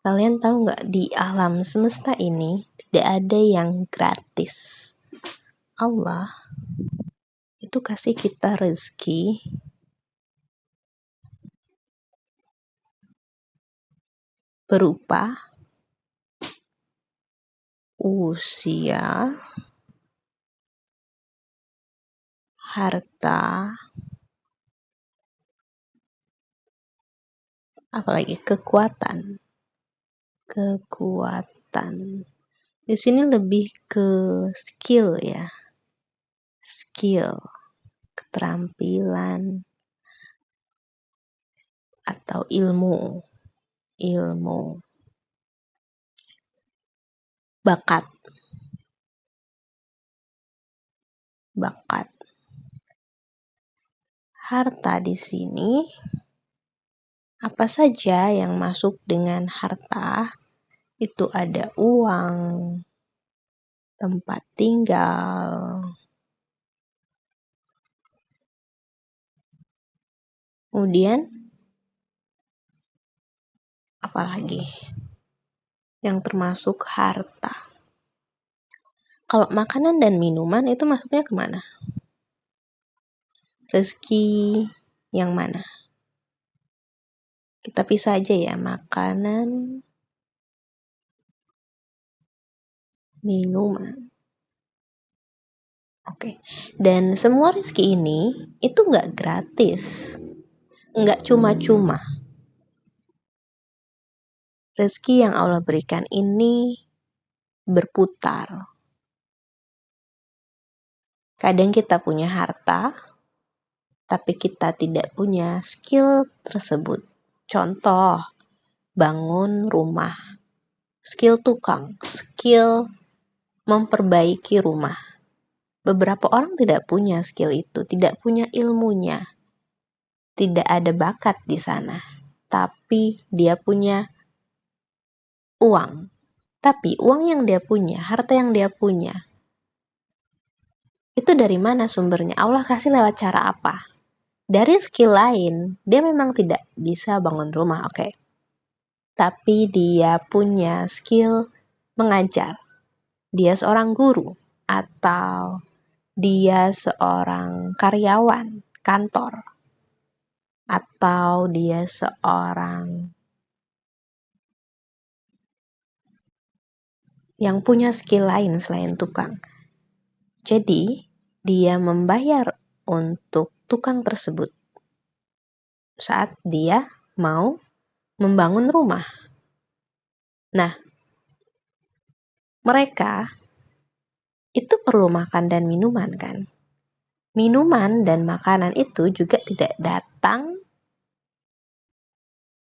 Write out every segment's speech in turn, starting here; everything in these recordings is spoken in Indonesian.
Kalian tahu nggak, di alam semesta ini tidak ada yang gratis. Allah itu kasih kita rezeki berupa usia, harta, apalagi kekuatan. Di sini lebih ke skill ya. Skill, keterampilan, atau ilmu, bakat. Harta di sini, apa saja yang masuk dengan harta, itu ada uang, tempat tinggal, kemudian apalagi yang termasuk harta. Kalau makanan dan minuman itu masuknya kemana? Rezeki yang mana? Kita pisah aja ya, makanan, minuman. Oke. Dan semua rezeki ini itu nggak gratis, nggak cuma-cuma. Rezeki yang Allah berikan ini berputar. Kadang kita punya harta, tapi kita tidak punya skill tersebut. Contoh, bangun rumah, skill tukang, skill memperbaiki rumah. Beberapa orang tidak punya skill itu, tidak punya ilmunya, tidak ada bakat di sana, tapi dia punya uang. Tapi uang yang dia punya, harta yang dia punya, itu dari mana sumbernya? Allah kasih lewat cara apa? Dari skill lain, dia memang tidak bisa bangun rumah, oke. Tapi dia punya skill mengajar. Dia seorang guru, atau dia seorang karyawan kantor, atau dia seorang yang punya skill lain selain tukang. Jadi, dia membayar untuk tukang tersebut saat dia mau membangun rumah. Nah, mereka itu perlu makan dan minuman kan? Minuman dan makanan itu juga tidak datang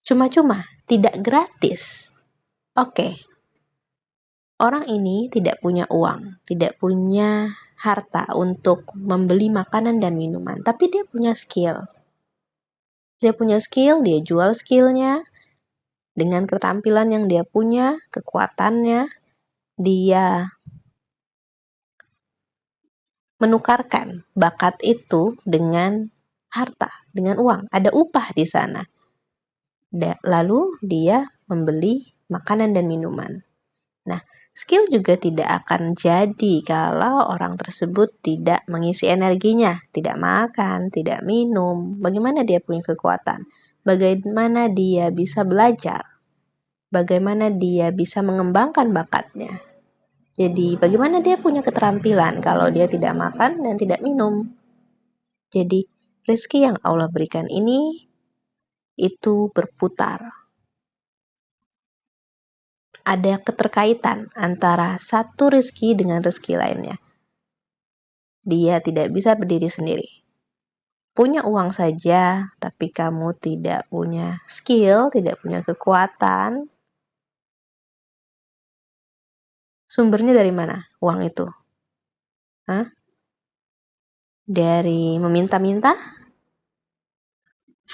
cuma-cuma, tidak gratis. Oke, orang ini tidak punya uang, tidak punya harta untuk membeli makanan dan minuman, tapi dia punya skill. Dia punya skill, dia jual skillnya dengan keterampilan yang dia punya, kekuatannya, dia menukarkan bakat itu dengan harta, dengan uang. Ada upah di sana. Lalu dia membeli makanan dan minuman. Nah, skill juga tidak akan jadi kalau orang tersebut tidak mengisi energinya, tidak makan, tidak minum. Bagaimana dia punya kekuatan? Bagaimana dia bisa belajar? Bagaimana dia bisa mengembangkan bakatnya? Jadi, bagaimana dia punya keterampilan kalau dia tidak makan dan tidak minum? Jadi, rezeki yang Allah berikan ini itu berputar. Ada keterkaitan antara satu rezeki dengan rezeki lainnya. Dia tidak bisa berdiri sendiri. Punya uang saja, tapi kamu tidak punya skill, tidak punya kekuatan. Sumbernya dari mana uang itu? Dari meminta-minta?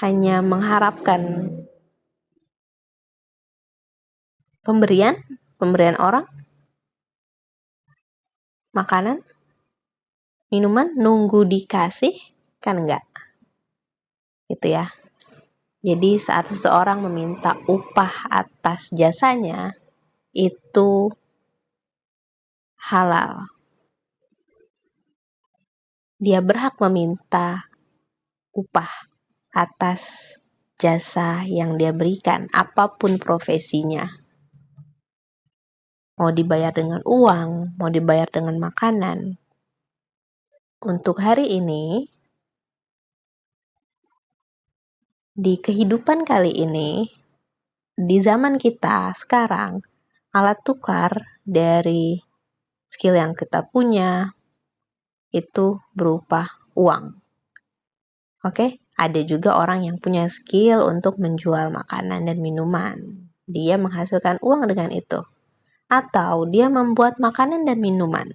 Hanya mengharapkan pemberian orang, makanan, minuman, nunggu dikasih? Kan enggak. Gitu ya. Jadi saat seseorang meminta upah atas jasanya, itu halal. Dia berhak meminta upah atas jasa yang dia berikan, apapun profesinya. Mau dibayar dengan uang, mau dibayar dengan makanan. Untuk hari ini, di kehidupan kali ini, di zaman kita sekarang, alat tukar dari skill yang kita punya itu berupa uang. Oke, ada juga orang yang punya skill untuk menjual makanan dan minuman. Dia menghasilkan uang dengan itu. Atau dia membuat makanan dan minuman.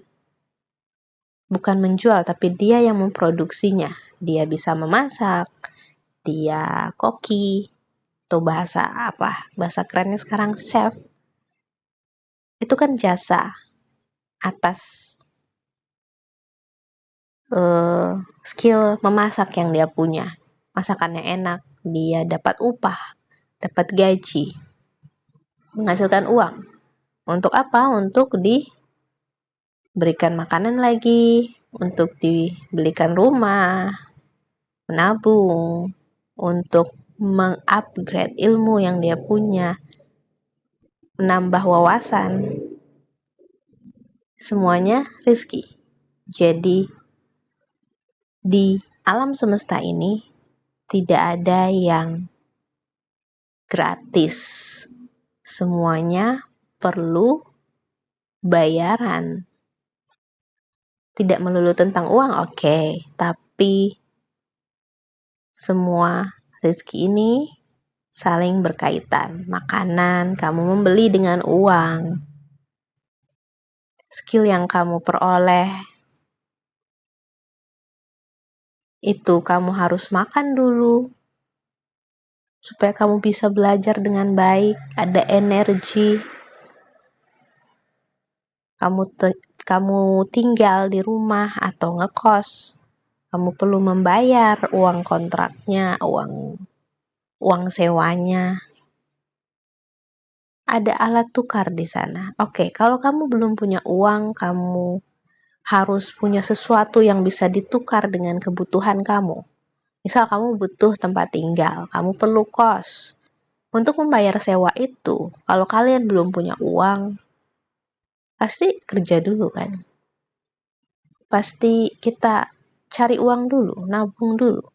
Bukan menjual, tapi dia yang memproduksinya. Dia bisa memasak, dia koki, atau bahasa kerennya sekarang chef. Itu kan jasa atas skill memasak yang dia punya. Masakannya enak, dia dapat upah, dapat gaji, menghasilkan uang. Untuk apa? Untuk diberikan makanan lagi, untuk dibelikan rumah, menabung, untuk mengupgrade ilmu yang dia punya, menambah wawasan. Semuanya rezeki. Jadi di alam semesta ini tidak ada yang gratis. Semuanya perlu bayaran. Tidak melulu tentang uang, oke. Tapi semua rezeki ini saling berkaitan. Makanan kamu membeli dengan uang. Skill yang kamu peroleh itu kamu harus makan dulu supaya kamu bisa belajar dengan baik, ada energi. Kamu tinggal di rumah atau ngekos, kamu perlu membayar uang kontraknya, uang sewanya. Ada alat tukar di sana. Oke, kalau kamu belum punya uang, kamu harus punya sesuatu yang bisa ditukar dengan kebutuhan kamu. Misal kamu butuh tempat tinggal, kamu perlu kos. Untuk membayar sewa itu, kalau kalian belum punya uang, pasti kerja dulu kan. Pasti kita cari uang dulu, nabung dulu.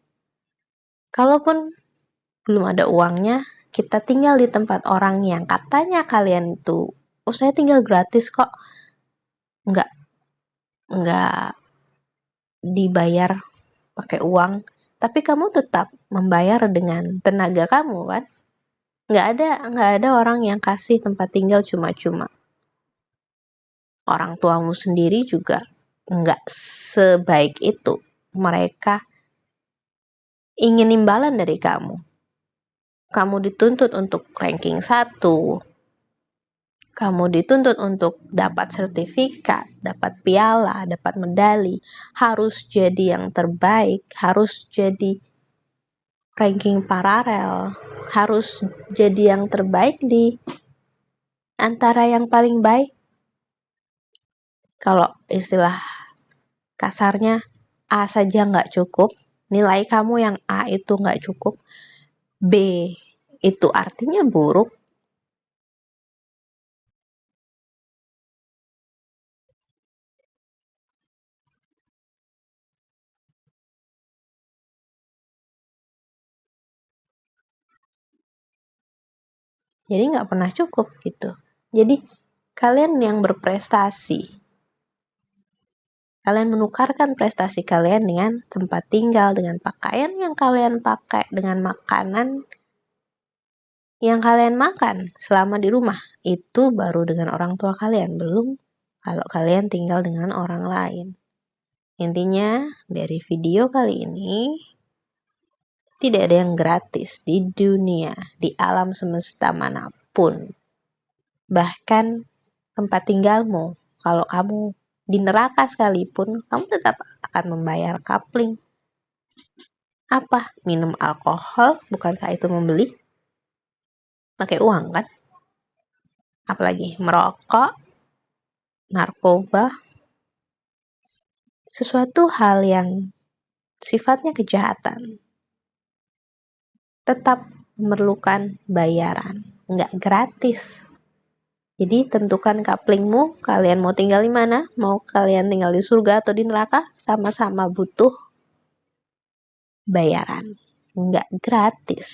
Kalaupun belum ada uangnya, kita tinggal di tempat orang yang katanya kalian itu, oh saya tinggal gratis kok. Enggak dibayar pakai uang, tapi kamu tetap membayar dengan tenaga kamu kan. Nggak ada orang yang kasih tempat tinggal cuma-cuma. Orang tuamu sendiri juga nggak sebaik itu. Mereka ingin imbalan dari kamu. Kamu dituntut untuk ranking 1. Kamu dituntut untuk dapat sertifikat, dapat piala, dapat medali. Harus jadi yang terbaik, harus jadi ranking paralel, harus jadi yang terbaik di antara yang paling baik. Kalau istilah kasarnya, A saja nggak cukup, nilai kamu yang A itu nggak cukup, B itu artinya buruk. Jadi nggak pernah cukup gitu. Jadi kalian yang berprestasi, kalian menukarkan prestasi kalian dengan tempat tinggal, dengan pakaian yang kalian pakai, dengan makanan yang kalian makan selama di rumah. Itu baru dengan orang tua kalian, belum kalau kalian tinggal dengan orang lain. Intinya dari video kali ini, tidak ada yang gratis di dunia, di alam semesta manapun. Bahkan tempat tinggalmu, kalau kamu di neraka sekalipun, kamu tetap akan membayar kapling. Apa? Minum alkohol, bukankah itu membeli? Pakai uang kan? Apalagi merokok, narkoba, sesuatu hal yang sifatnya kejahatan tetap memerlukan bayaran, nggak gratis. Jadi tentukan kaplingmu, kalian mau tinggal di mana, mau kalian tinggal di surga atau di neraka, sama-sama butuh bayaran, nggak gratis.